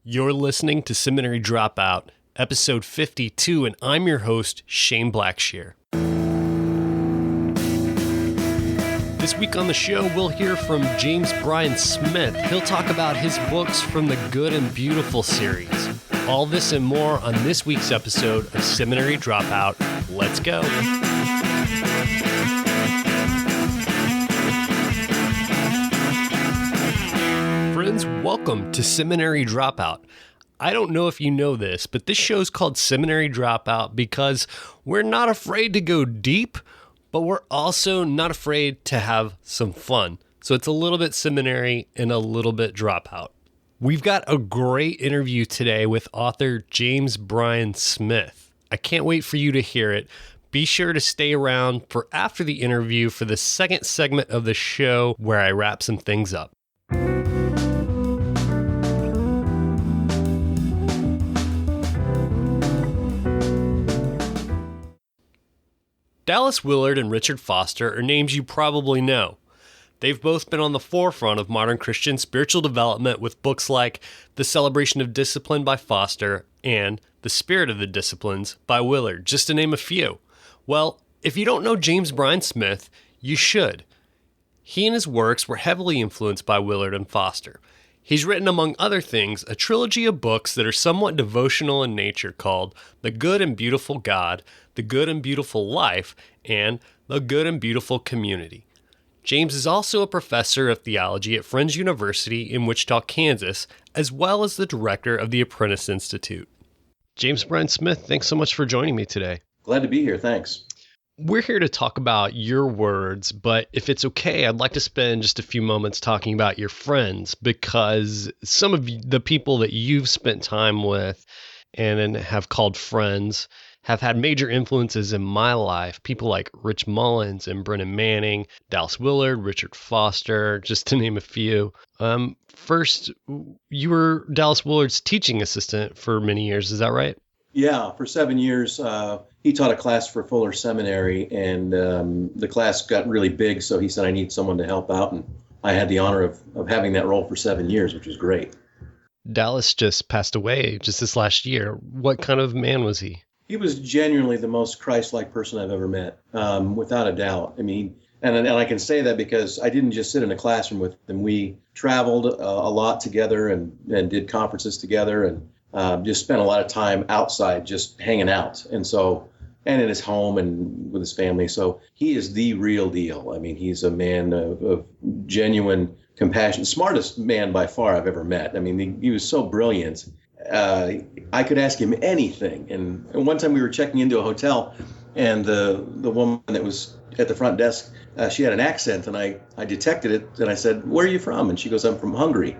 You're listening to Seminary Dropout, episode 52, and I'm your host, Shane Blackshear. This week on the show, we'll hear from James Bryan Smith. He'll talk about his books from the Good and Beautiful series. All this and more on this week's episode of Seminary Dropout. Let's go. Friends, welcome to Seminary Dropout. I don't know if you know this, but this show's called Seminary Dropout because we're not afraid to go deep, but we're also not afraid to have some fun. So it's a little bit seminary and a little bit dropout. We've got a great interview today with author James Bryan Smith. I can't wait for you to hear it. Be sure to stay around for after the interview for the second segment of the show where I wrap some things up. Dallas Willard and Richard Foster are names you probably know. They've both been on the forefront of modern Christian spiritual development with books like The Celebration of Discipline by Foster and The Spirit of the Disciplines by Willard, just to name a few. Well, if you don't know James Bryan Smith, you should. He and his works were heavily influenced by Willard and Foster. He's written, among other things, a trilogy of books that are somewhat devotional in nature called The Good and Beautiful God, The Good and Beautiful Life, and The Good and Beautiful Community. James is also a professor of theology at Friends University in Wichita, Kansas, as well as the director of the Apprentice Institute. James Bryan Smith, thanks so much for joining me today. Glad to be here, thanks. We're here to talk about your words, but if it's okay, I'd like to spend just a few moments talking about your friends, because some of the people that you've spent time with and have called friends have had major influences in my life. People like Rich Mullins and Brennan Manning, Dallas Willard, Richard Foster, just to name a few. First, you were Dallas Willard's teaching assistant for many years, is that right? Yeah, for 7 years. He taught a class for Fuller Seminary, and the class got really big, so he said, I need someone to help out, and I had the honor of having that role for 7 years, which was great. Dallas just passed away just this last year. What kind of man was he? He was genuinely the most Christ-like person I've ever met, without a doubt. I mean, and I can say that because I didn't just sit in a classroom with him. We traveled a lot together and did conferences together and just spent a lot of time outside just hanging out. And in his home and with his family. So he is the real deal. I mean, he's a man of genuine compassion, smartest man by far I've ever met. I mean, he was so brilliant. I could ask him anything. And one time we were checking into a hotel, and the woman that was at the front desk, she had an accent, and I detected it, and I said, "Where are you from?" And she goes, "I'm from Hungary."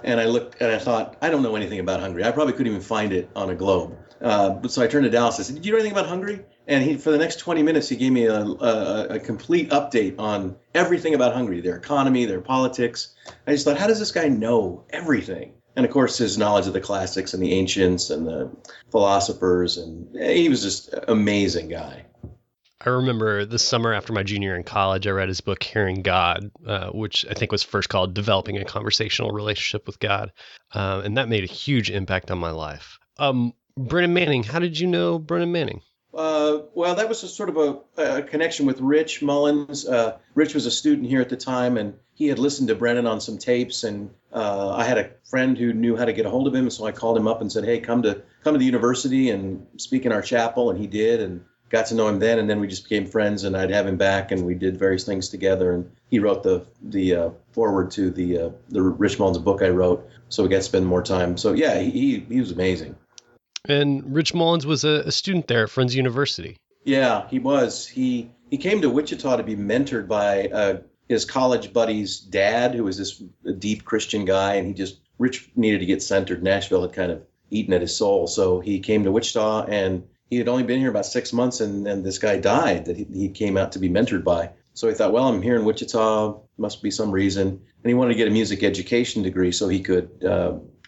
And I looked and I thought, I don't know anything about Hungary. I probably couldn't even find it on a globe. But so I turned to Dallas and I said, "Did you know anything about Hungary?" And for the next 20 minutes, he gave me a complete update on everything about Hungary, their economy, their politics. I just thought, how does this guy know everything? And of course, his knowledge of the classics and the ancients and the philosophers, and he was just an amazing guy. I remember the summer after my junior year in college, I read his book, Hearing God, which I think was first called Developing a Conversational Relationship with God. And that made a huge impact on my life. Brennan Manning, how did you know Brennan Manning? Well, that was a sort of a connection with Rich Mullins. Rich was a student here at the time, and he had listened to Brennan on some tapes, and I had a friend who knew how to get a hold of him, so I called him up and said, "Hey, come to the university and speak in our chapel," and he did, and got to know him then, and then we just became friends, and I'd have him back, and we did various things together, and he wrote the foreword to the Rich Mullins book I wrote, so we got to spend more time. So yeah, he was amazing. And Rich Mullins was a student there at Friends University. Yeah, he was. He came to Wichita to be mentored by his college buddy's dad, who was this deep Christian guy, and Rich needed to get centered. Nashville had kind of eaten at his soul, so he came to Wichita, and he had only been here about 6 months, and this guy died that he came out to be mentored by. So he thought, well, I'm here in Wichita, must be some reason. And he wanted to get a music education degree so he could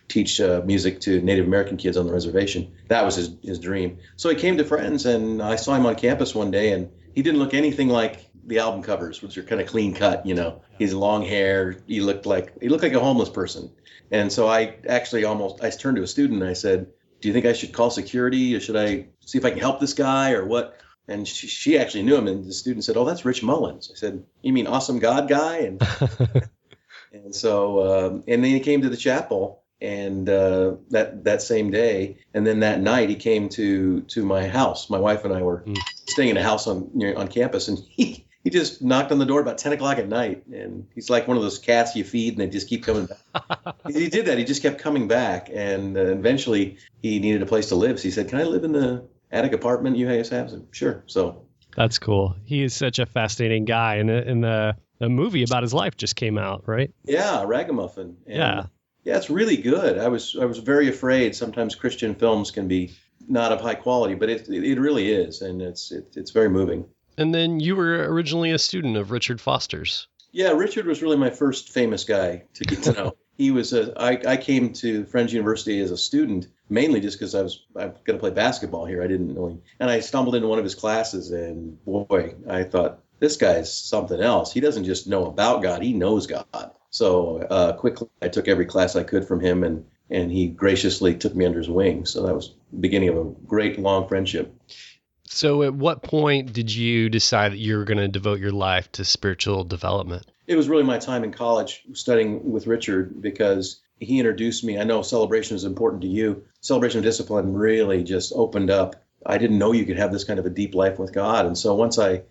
teach music to Native American kids on the reservation. That was his dream. So he came to Friends, and I saw him on campus one day, and he didn't look anything like the album covers, which are kind of clean cut, you know. He's long hair. He looked like a homeless person. And so I turned to a student and I said, do you think I should call security, or should I see if I can help this guy, or what? And she actually knew him, and the student said, oh, that's Rich Mullins. I said, you mean Awesome God guy? And and so and then he came to the chapel, and that same day, and then that night he came to my house. My wife and I were staying in a house on campus, and he just knocked on the door about 10 o'clock at night, and he's like one of those cats you feed and they just keep coming back. He did that. He just kept coming back, and eventually he needed a place to live. So he said, can I live in the attic apartment you guys have? I said, sure. So that's cool. He is such a fascinating guy, and the movie about his life just came out, right? Yeah, Ragamuffin. And yeah, it's really good. I was very afraid sometimes Christian films can be not of high quality, but it really is, and it's very moving. And then you were originally a student of Richard Foster's. Yeah, Richard was really my first famous guy to get to know. He was I came to Friends University as a student, mainly just because I'm going to play basketball here. I didn't know him. And I stumbled into one of his classes, and boy, I thought, this guy's something else. He doesn't just know about God, he knows God. So quickly, I took every class I could from him, and he graciously took me under his wing. So that was the beginning of a great, long friendship. So at what point did you decide that you were going to devote your life to spiritual development? It was really my time in college studying with Richard, because he introduced me. I know celebration is important to you. Celebration of discipline really just opened up. I didn't know you could have this kind of a deep life with God. And so once I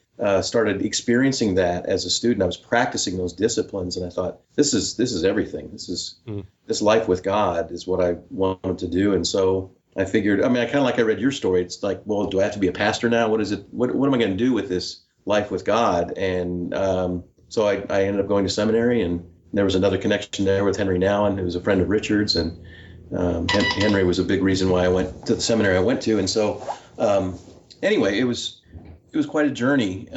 started experiencing that as a student, I was practicing those disciplines, and I thought, this is everything. This life with God is what I wanted to do. And so I figured, I kind of like I read your story. It's like, well, do I have to be a pastor now? What is it? What am I going to do with this life with God? And so I ended up going to seminary, and there was another connection there with Henry Nouwen, who was a friend of Richard's, and Henry was a big reason why I went to the seminary I went to. And so anyway, it was quite a journey,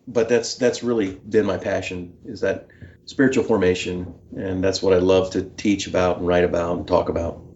but that's really been my passion, is that spiritual formation, and that's what I love to teach about and write about and talk about.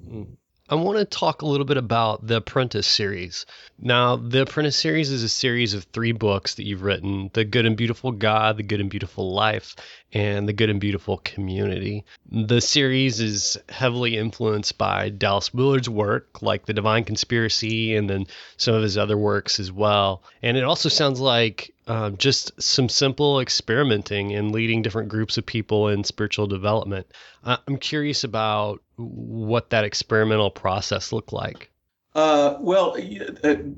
I want to talk a little bit about the Apprentice Series. Now, the Apprentice Series is a series of 3 books that you've written: The Good and Beautiful God, The Good and Beautiful Life, and The Good and Beautiful Community. The series is heavily influenced by Dallas Willard's work, like The Divine Conspiracy, and then some of his other works as well. And it also sounds like just some simple experimenting and leading different groups of people in spiritual development. I'm curious about what that experimental process looked like. Well,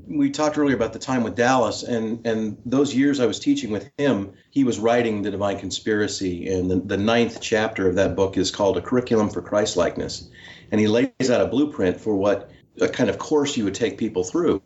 we talked earlier about the time with Dallas, and those years I was teaching with him, he was writing The Divine Conspiracy, and the 9th chapter of that book is called A Curriculum for Christlikeness. And he lays out a blueprint for what a kind of course you would take people through,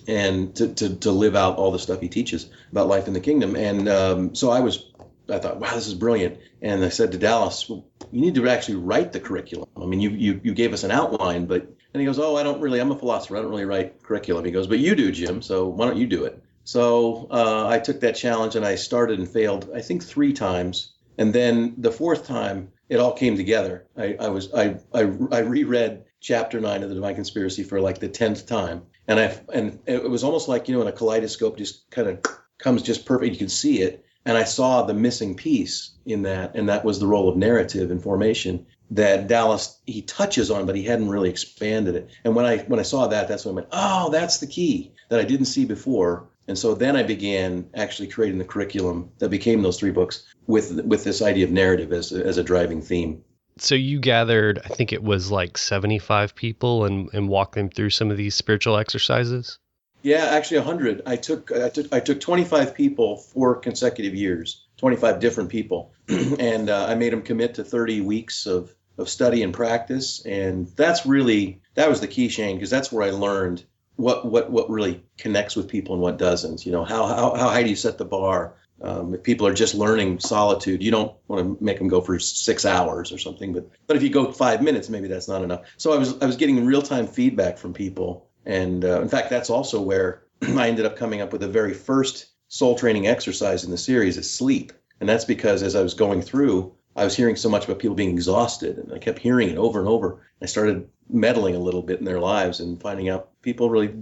and to live out all the stuff he teaches about life in the kingdom. And so I thought, wow, this is brilliant. And I said to Dallas, well, you need to actually write the curriculum. You gave us an outline, and he goes, oh, I'm a philosopher. I don't really write curriculum. He goes, but you do, Jim, so why don't you do it? So I took that challenge, and I started and failed, I think, 3 times. And then the 4th time, it all came together. I reread chapter 9 of The Divine Conspiracy for like the 10th time. And it was almost like, in a kaleidoscope just kind of comes just perfect. You can see it. And I saw the missing piece in that, and that was the role of narrative and formation that Dallas, he touches on, but he hadn't really expanded it. And when I saw that, that's when I went, oh, that's the key that I didn't see before. And so then I began actually creating the curriculum that became those 3 books with this idea of narrative as a driving theme. So you gathered, I think it was like 75 people and walked them through some of these spiritual exercises? Yeah, actually 100. I took 25 people 4 consecutive years, 25 different people, and I made them commit to 30 weeks of study and practice. And that was the key, Shane, because that's where I learned what really connects with people and what doesn't. How high do you set the bar? If people are just learning solitude, you don't want to make them go for 6 hours or something. But if you go 5 minutes, maybe that's not enough. So I was getting real-time feedback from people. And in fact, that's also where I ended up coming up with the very first soul training exercise in the series is sleep. And that's because as I was going through, I was hearing so much about people being exhausted, and I kept hearing it over and over. I started meddling a little bit in their lives and finding out people really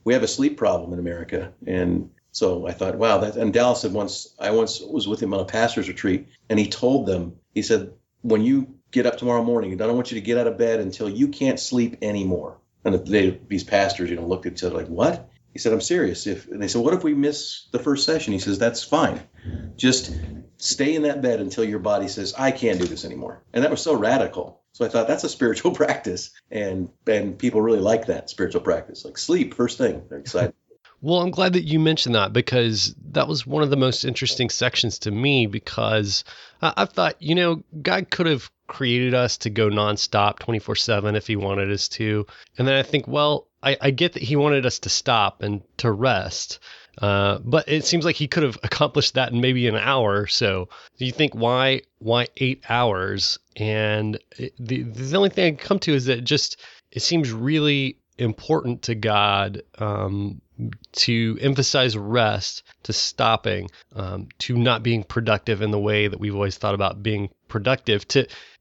we have a sleep problem in America. And So I thought, wow, and Dallas said I once was with him on a pastor's retreat, and he told them, he said, when you get up tomorrow morning, I don't want you to get out of bed until you can't sleep anymore. And these pastors, looked at each other like, what? He said, I'm serious. And they said, what if we miss the first session? He says, that's fine. Just stay in that bed until your body says, I can't do this anymore. And that was so radical. So I thought that's a spiritual practice. And people really like that spiritual practice, like sleep first thing. They're excited. Well, I'm glad that you mentioned that, because that was one of the most interesting sections to me, because I thought, God could have created us to go nonstop 24/7 if he wanted us to. And then I think, well, I get that he wanted us to stop and to rest. But it seems like he could have accomplished that in maybe an hour or so. Do you think why 8 hours? And the only thing I can come to is that it seems really important to God to emphasize rest, to stopping, to not being productive in the way that we've always thought about being productive,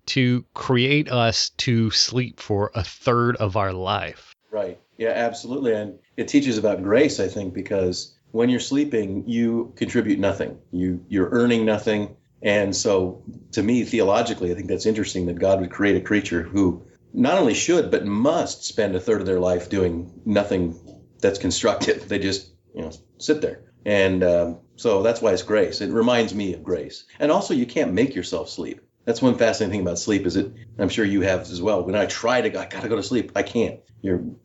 to create us to sleep for a third of our life. Right. Yeah, absolutely. And it teaches about grace, I think, because when you're sleeping, you contribute nothing. You're earning nothing. And so to me, theologically, I think that's interesting that God would create a creature who not only should, but must spend a third of their life doing nothing that's constructive. They just, sit there. And so that's why it's grace. It reminds me of grace. And also, you can't make yourself sleep. That's one fascinating thing about sleep, is it, I'm sure you have as well. When I got to go to sleep, I can't.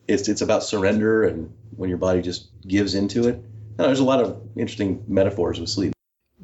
It's about surrender, and when your body just gives into it. There's a lot of interesting metaphors with sleep.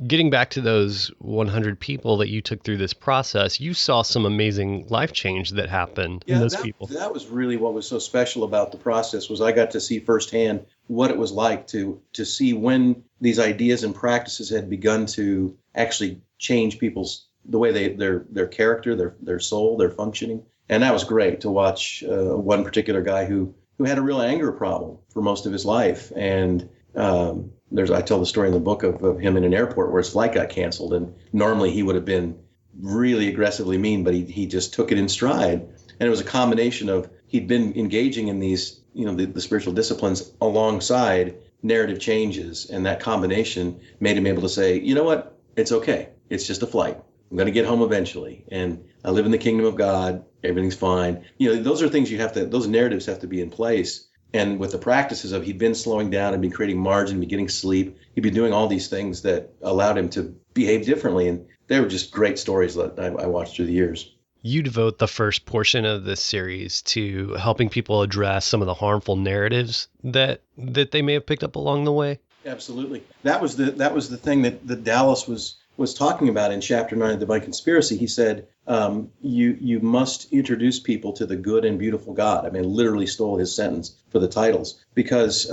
Getting back to those 100 people that you took through this process, you saw some amazing life change that happened in those people. That was really what was so special about the process, was I got to see firsthand what it was like to see when these ideas and practices had begun to actually change the way their character, their soul, their functioning. And that was great to watch one particular guy who had a real anger problem for most of his life. And I tell the story in the book of him in an airport where his flight got canceled. And normally he would have been really aggressively mean, but he just took it in stride. And it was a combination of, he'd been engaging in these, the spiritual disciplines alongside narrative changes. And that combination made him able to say, you know what, it's okay. It's just a flight. I'm going to get home eventually. And I live in the kingdom of God. Everything's fine. Those are things those narratives have to be in place. And with the practices of, he'd been slowing down and been creating margin, been getting sleep. He'd been doing all these things that allowed him to behave differently. And they were just great stories that I watched through the years. You devote the first portion of this series to helping people address some of the harmful narratives that they may have picked up along the way. Absolutely. That was the thing that Dallas was talking about in chapter 9 of Divine Conspiracy. He said, you must introduce people to the good and beautiful God. I mean, literally stole his sentence for the titles, because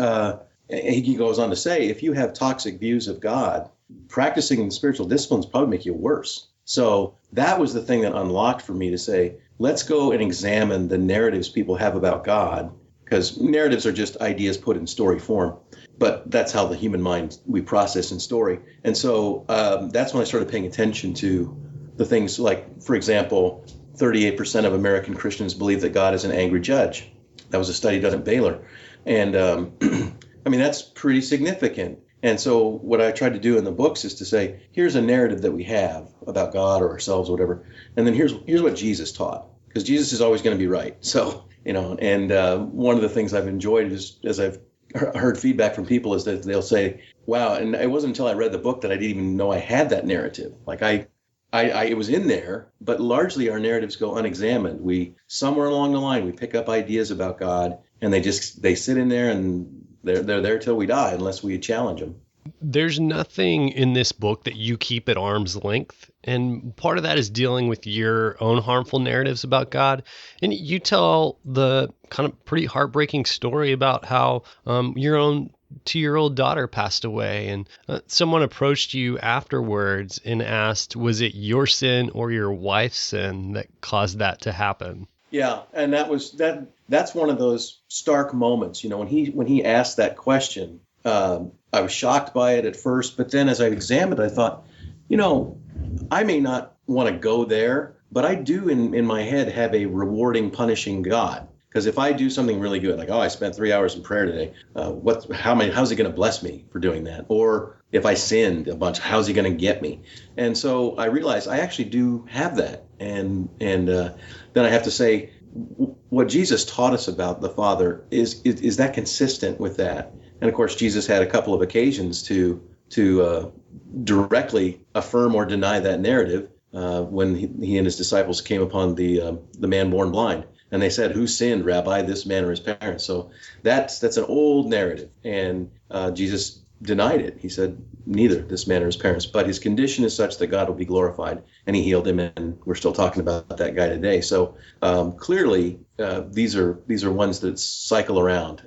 he goes on to say, if you have toxic views of God, practicing spiritual disciplines probably make you worse. So that was the thing that unlocked for me to say, let's go and examine the narratives people have about God, because narratives are just ideas put in story form. But that's how the human mind, we process in story. And so that's when I started paying attention to the things like, for example, 38% of American Christians believe that God is an angry judge. That was a study done at Baylor. And that's pretty significant. And so what I tried to do in the books is to say, here's a narrative that we have about God or ourselves or whatever. And then here's what Jesus taught, because Jesus is always going to be right. So, and one of the things I've enjoyed is, as I've heard feedback from people, is that they'll say, wow, and it wasn't until I read the book that I didn't even know I had that narrative. Like it was in there, but largely our narratives go unexamined. Somewhere along the line, we pick up ideas about God, and they sit in there, and they're there till we die, unless we challenge them. There's nothing in this book that you keep at arm's length. And part of that is dealing with your own harmful narratives about God. And you tell the kind of pretty heartbreaking story about how your own 2-year-old daughter passed away. And someone approached you afterwards and asked, was it your sin or your wife's sin that caused that to happen? Yeah, and that's one of those stark moments. When he asked that question, I was shocked by it at first, but then as I examined, I thought, I may not want to go there, but I do in my head have a rewarding, punishing God. Because if I do something really good, like, oh, I spent 3 hours in prayer today, how's he going to bless me for doing that? Or if I sinned a bunch, how's he going to get me? And so I realized I actually do have that. And then I have to say, what Jesus taught us about the Father is that consistent with that? And of course, Jesus had a couple of occasions to directly affirm or deny that narrative when he and his disciples came upon the man born blind. And they said, who sinned, Rabbi, this man or his parents? So that's an old narrative. And Jesus denied it. He said, neither this man or his parents. But his condition is such that God will be glorified. And he healed him. And we're still talking about that guy today. So clearly, these are ones that cycle around.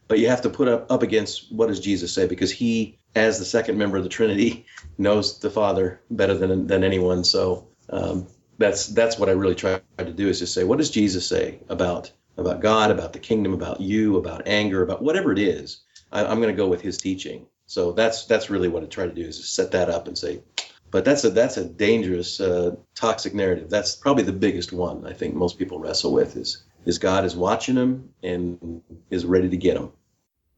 But you have to put up against what does Jesus say? Because he, as the second member of the Trinity, knows the Father better than anyone. So that's what I really try to do, is just say, what does Jesus say about God, about the kingdom, about you, about anger, about whatever it is? I'm going to go with his teaching. So that's really what I try to do, is just set that up and say, but that's a dangerous, toxic narrative. That's probably the biggest one I think most people wrestle with is God is watching them and is ready to get them.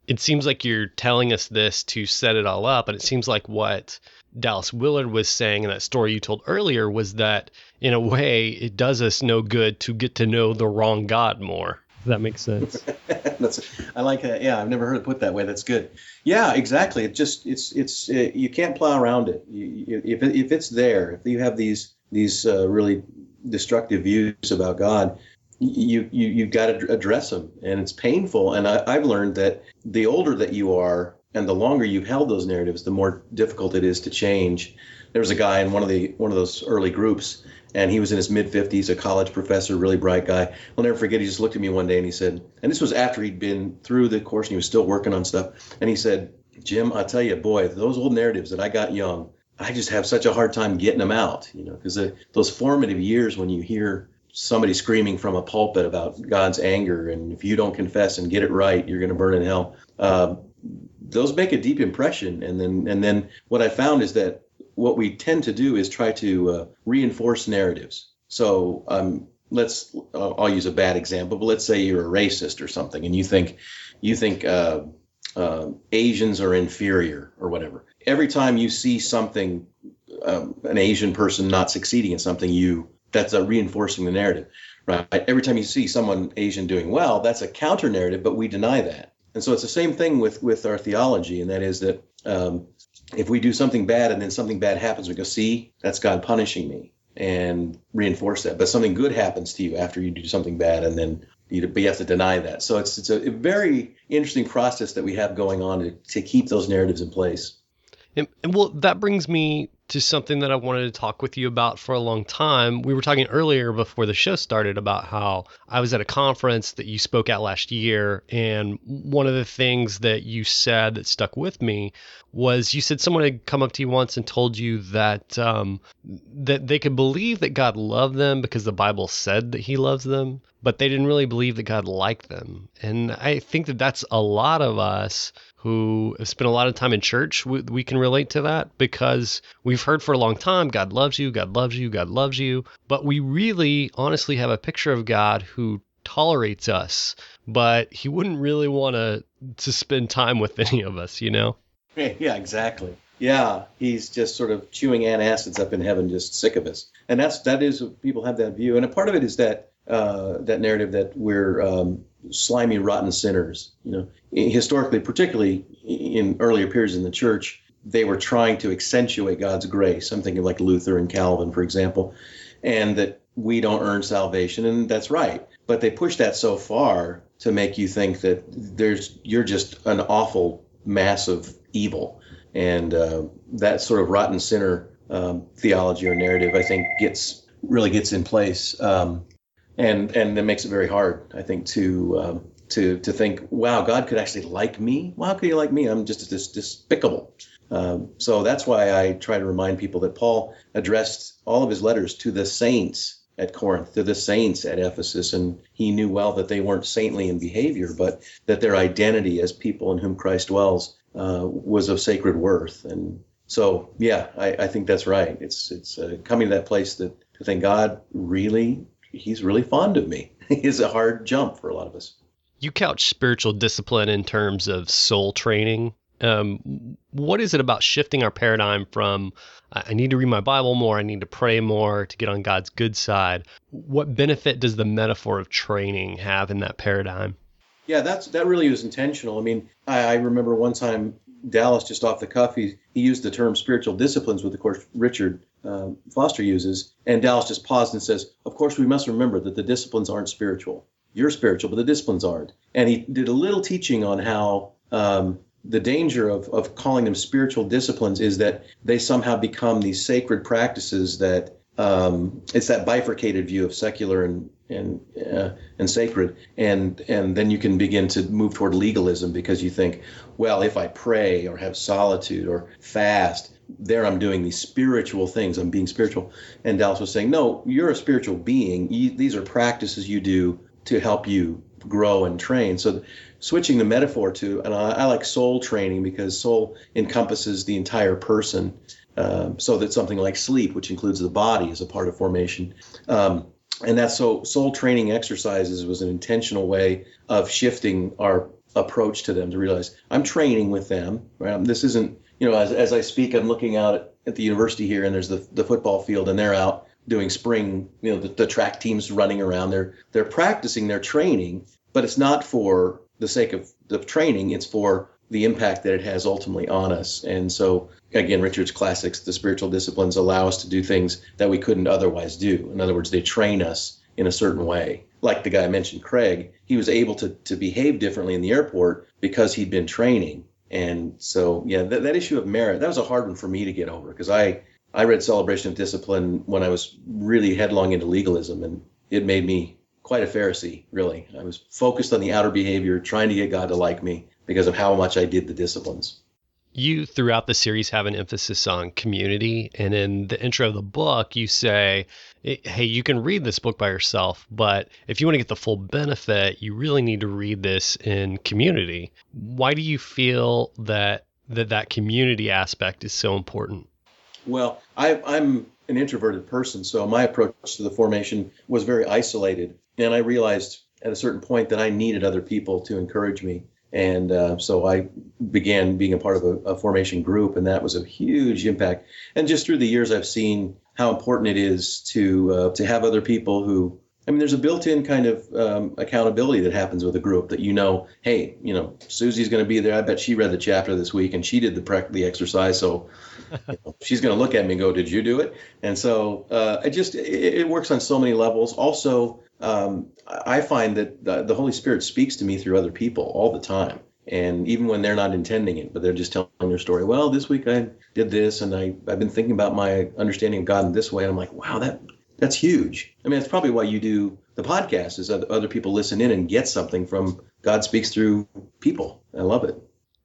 It seems like you're telling us this to set it all up, and it seems like what Dallas Willard was saying in that story you told earlier was that, in a way, it does us no good to get to know the wrong God more. Does that make sense? I like that. Yeah, I've never heard it put that way. That's good. Yeah, exactly. It's you can't plow around it. If it's there, if you have these really destructive views about God, you've got to address them, and it's painful. And I've learned that the older that you are and the longer you've held those narratives, the more difficult it is to change. There was a guy in one of those early groups, and he was in his mid-50s, a college professor, really bright guy. I'll never forget, he just looked at me one day and he said, and this was after he'd been through the course and he was still working on stuff, and he said, Jim, I tell you, boy, those old narratives that I got young, I just have such a hard time getting them out, because those formative years when you hear somebody screaming from a pulpit about God's anger, and if you don't confess and get it right, you're going to burn in hell. Those make a deep impression. And then what I found is that what we tend to do is try to reinforce narratives. So I'll use a bad example, but let's say you're a racist or something, and you think Asians are inferior or whatever. Every time you see something, an Asian person not succeeding in something, that's reinforcing the narrative, right? Every time you see someone Asian doing well, that's a counter narrative, but we deny that. And so it's the same thing with our theology, and that is that if we do something bad and then something bad happens, we go, see, that's God punishing me, and reinforce that. But something good happens to you after you do something bad, and then you have to deny that. So it's a very interesting process that we have going on to keep those narratives in place. And well, that brings me to something that I wanted to talk with you about for a long time. We were talking earlier before the show started about how I was at a conference that you spoke at last year, and one of the things that you said that stuck with me was you said someone had come up to you once and told you that that they could believe that God loved them because the Bible said that he loves them, but they didn't really believe that God liked them. And I think that that's a lot of us who have spent a lot of time in church. We can relate to that because we've heard for a long time, God loves you, God loves you, God loves you. But we really honestly have a picture of God who tolerates us, but he wouldn't really want to spend time with any of us, Yeah, exactly. Yeah, he's just sort of chewing antacids up in heaven, just sick of us. And that is, people have that view. And a part of it is that narrative that we're slimy, rotten sinners. Historically, particularly in earlier periods in the church, they were trying to accentuate God's grace. I'm thinking like Luther and Calvin, for example, and that we don't earn salvation, and that's right. But they pushed that so far to make you think that you're just an awful mass of evil, and that sort of rotten sinner theology or narrative, I think, really gets in place. And that makes it very hard, I think, to think, wow, God could actually like me. Well, how could he like me? I'm just despicable. So that's why I try to remind people that Paul addressed all of his letters to the saints at Corinth, to the saints at Ephesus, and he knew well that they weren't saintly in behavior, but that their identity as people in whom Christ dwells was of sacred worth. And so, yeah, I think that's right. It's coming to that place to think God really, he's really fond of me. is a hard jump for a lot of us. You couch spiritual discipline in terms of soul training. What is it about shifting our paradigm from I need to read my Bible more, I need to pray more to get on God's good side? What benefit does the metaphor of training have in that paradigm? Yeah, that really was intentional. I mean, I remember one time Dallas, just off the cuff, he used the term spiritual disciplines, which of course Richard Foster uses, and Dallas just paused and says, "Of course, we must remember that the disciplines aren't spiritual. You're spiritual, but the disciplines aren't." And he did a little teaching on how the danger of calling them spiritual disciplines is that they somehow become these sacred practices that it's that bifurcated view of secular and sacred, and then you can begin to move toward legalism because you think, well, if I pray or have solitude or fast, there I'm doing these spiritual things. I'm being spiritual. And Dallas was saying, no, you're a spiritual being. These are practices you do to help you grow and train. So switching the metaphor to, and I like soul training because soul encompasses the entire person. So that something like sleep, which includes the body, is a part of formation. And that's so soul training exercises was an intentional way of shifting our approach to them to realize I'm training with them. Right? This isn't, as I speak, I'm looking out at the university here and there's the football field and they're out doing spring, the track teams running around. They're practicing their training, but it's not for the sake of the training. It's for the impact that it has ultimately on us. And so, again, Richard's classics, the spiritual disciplines allow us to do things that we couldn't otherwise do. In other words, they train us in a certain way. Like the guy I mentioned, Craig, he was able to behave differently in the airport because he'd been training. And so, yeah, that issue of merit, that was a hard one for me to get over because I read Celebration of Discipline when I was really headlong into legalism, and it made me quite a Pharisee, really. I was focused on the outer behavior, trying to get God to like me because of how much I did the disciplines. You, throughout the series, have an emphasis on community. And in the intro of the book, you say, hey, you can read this book by yourself, but if you want to get the full benefit, you really need to read this in community. Why do you feel that community aspect is so important? Well, I'm an introverted person, so my approach to the formation was very isolated. And I realized at a certain point that I needed other people to encourage me. And so I began being a part of a formation group, and that was a huge impact. And just through the years, I've seen how important it is to have other people who, there's a built-in kind of accountability that happens with a group that hey, Susie's going to be there. I bet she read the chapter this week, and she did the exercise, so she's going to look at me and go, "Did you do it?" And so it works on so many levels. Also, I find that the Holy Spirit speaks to me through other people all the time. And even when they're not intending it, but they're just telling their story. Well, this week I did this, and I've been thinking about my understanding of God in this way. And I'm like, wow, that's huge. That's probably why you do the podcast, is other people listen in and get something from God speaks through people. I love it.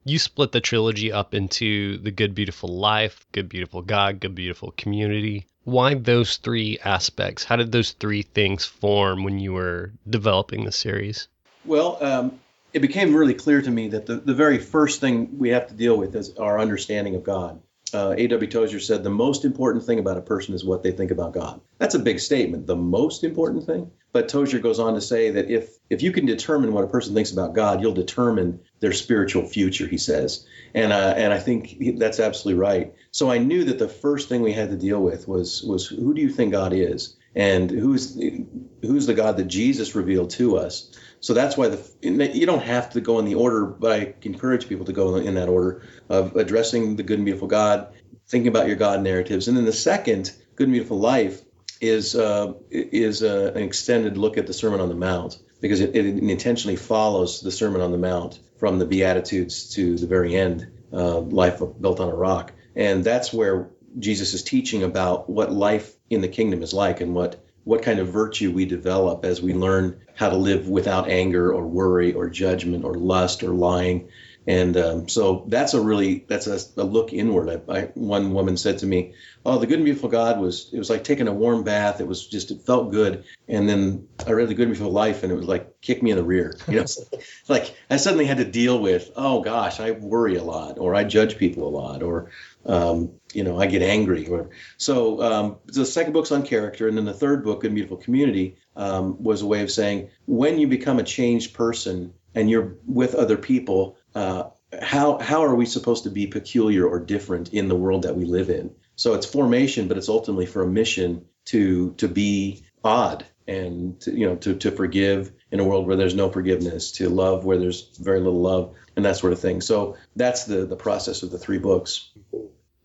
You split the trilogy up into the Good, Beautiful Life, Good, Beautiful God, Good, Beautiful Community. Why those three aspects? How did those three things form when you were developing the series? Well, it became really clear to me that the very first thing we have to deal with is our understanding of God. A.W. Tozer said the most important thing about a person is what they think about God. That's a big statement, the most important thing. But Tozer goes on to say that if you can determine what a person thinks about God, you'll determine their spiritual future, he says. And I think that's absolutely right. So I knew that the first thing we had to deal with was who do you think God is? And who's the God that Jesus revealed to us? So that's why you don't have to go in the order, but I encourage people to go in that order of addressing the good and beautiful God, thinking about your God narratives. And then the second, Good and Beautiful Life, is an extended look at the Sermon on the Mount, because it intentionally follows the Sermon on the Mount from the Beatitudes to the very end, life built on a rock. And that's where Jesus is teaching about what life in the kingdom is like and what kind of virtue we develop as we learn how to live without anger or worry or judgment or lust or lying. And so that's a look inward. One woman said to me, "Oh, the Good and Beautiful God it was like taking a warm bath. It felt good." And then I read the Good and Beautiful Life, and it was like kick me in the rear. It's like I suddenly had to deal with, oh gosh, I worry a lot, or I judge people a lot, or I get angry. So the second book's on character, and then the third book, Good and Beautiful Community, was a way of saying, when you become a changed person and you're with other people, how are we supposed to be peculiar or different in the world that we live in? So it's formation, but it's ultimately for a mission to be odd, and to forgive in a world where there's no forgiveness, to love where there's very little love, and that sort of thing. So that's the process of the 3 books.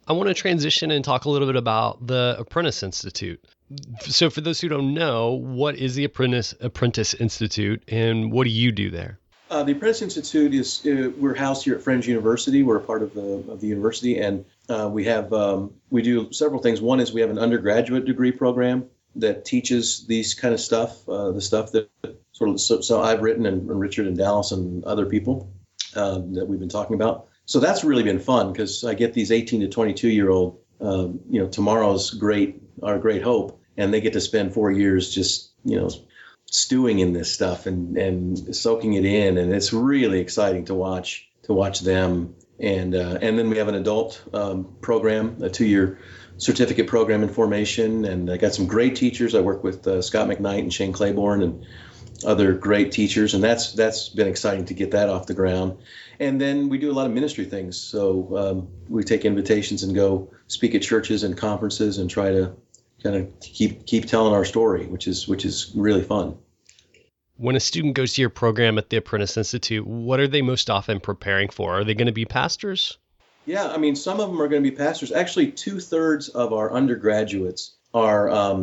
I want to transition and talk a little bit about the Apprentice Institute. So for those who don't know, what is the Apprentice Institute, and what do you do there? The Apprentice Institute we're housed here at Friends University. We're a part of the university, and we do several things. One is we have an undergraduate degree program that teaches these kind of stuff, the stuff that so I've written, and Richard and Dallas and other people that we've been talking about. So that's really been fun, because I get these 18 to 22-year-old, tomorrow's our great hope, and they get to spend 4 years just, stewing in this stuff and soaking it in, and it's really exciting to watch them. And then we have an adult program, a 2-year certificate program in formation, and I got some great teachers. I work with Scott McKnight and Shane Claiborne and other great teachers, and that's been exciting to get that off the ground. And then we do a lot of ministry things. So we take invitations and go speak at churches and conferences and try to kind of keep telling our story, which is really fun. When a student goes to your program at the Apprentice Institute, what are they most often preparing for? Are they going to be pastors? Yeah, I mean, some of them are going to be pastors. Actually, 2/3 of our undergraduates are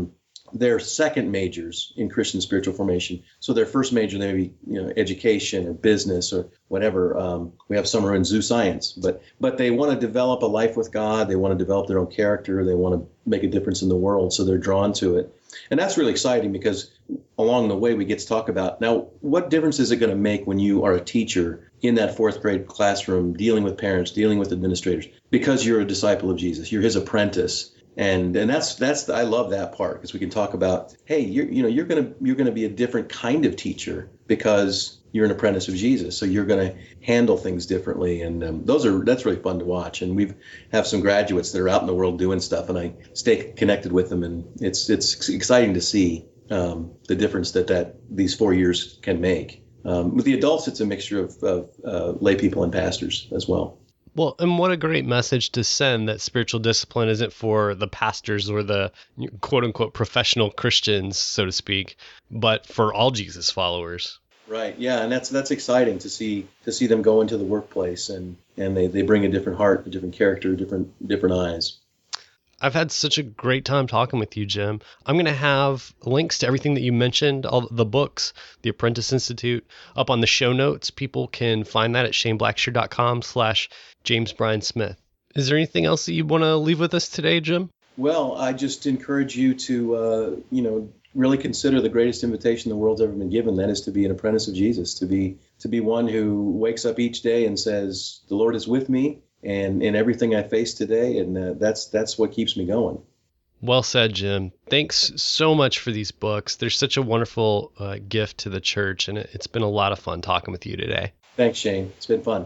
their second majors in Christian spiritual formation. So their first major, they may be education or business or whatever. We have some who are in zoo science, but they want to develop a life with God. They want to develop their own character. They want to make a difference in the world, so they're drawn to it. And that's really exciting, because along the way we get to talk about, now, what difference is it going to make when you are a teacher in that 4th grade classroom, dealing with parents, dealing with administrators, because you're a disciple of Jesus, you're his apprentice. And that's I love that part, because we can talk about, hey, you're going to be a different kind of teacher because you're an apprentice of Jesus, so you're going to handle things differently, and that's really fun to watch. And we have some graduates that are out in the world doing stuff, and I stay connected with them, and it's exciting to see the difference that these 4 years can make. With the adults, it's a mixture of lay people and pastors as well. Well, and what a great message to send, that spiritual discipline isn't for the pastors or the quote unquote professional Christians, so to speak, but for all Jesus followers. Right. Yeah. And that's exciting to see them go into the workplace, and they bring a different heart, a different character, different eyes. I've had such a great time talking with you, Jim. I'm going to have links to everything that you mentioned, all the books, the Apprentice Institute, up on the show notes. People can find that at shaneblackshear.com/James Bryan Smith. Is there anything else that you want to leave with us today, Jim? Well, I just encourage you to, really consider the greatest invitation the world's ever been given. That is to be an apprentice of Jesus, to be one who wakes up each day and says, the Lord is with me, and in everything I face today, and that's what keeps me going. Well said, Jim. Thanks so much for these books. They're such a wonderful gift to the church, and it's been a lot of fun talking with you today. Thanks, Shane. It's been fun.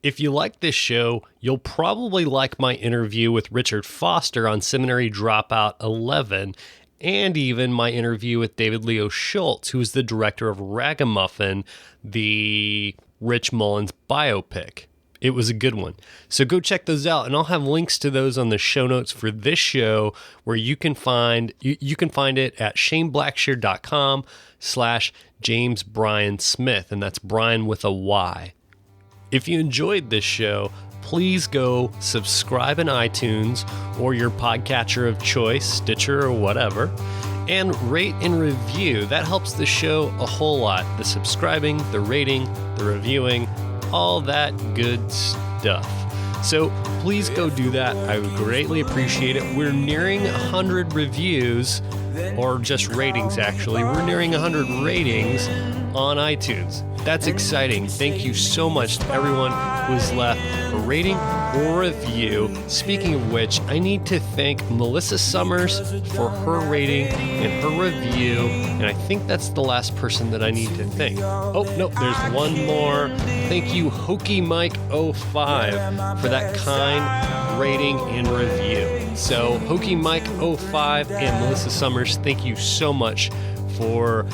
If you like this show, you'll probably like my interview with Richard Foster on Seminary Dropout 11, and even my interview with David Leo Schultz, who is the director of Ragamuffin, the Rich Mullins biopic. It was a good one. So go check those out, and I'll have links to those on the show notes for this show, where you can find it at shaneblackshear.com/James Bryan Smith, and that's Bryan with a Y. If you enjoyed this show, please go subscribe in iTunes or your podcatcher of choice, Stitcher or whatever, and rate and review. That helps the show a whole lot. The subscribing, the rating, the reviewing, all that good stuff. So please go do that. I would greatly appreciate it. We're nearing 100 reviews, or just ratings actually. We're nearing 100 ratings on iTunes. That's exciting. Thank you so much to everyone who has left a rating or review. Speaking of which, I need to thank Melissa Summers for her rating and her review, and I think that's the last person that I need to thank. Oh, no, there's one more. Thank you, Hokey Mike 05, for that kind rating and review. So, Hokey Mike 05 and Melissa Summers, thank you so much for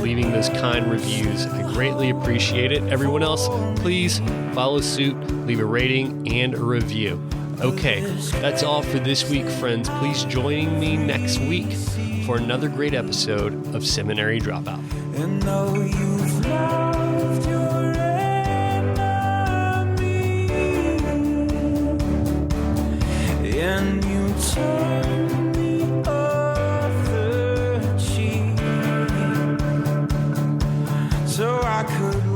leaving those kind reviews. I greatly appreciate it. Everyone else, please follow suit, leave a rating and a review. Okay, that's all for this week, friends. Please join me next week for another great episode of Seminary Dropout. And though you've loved your enemy, and you turn the other cheek, so I could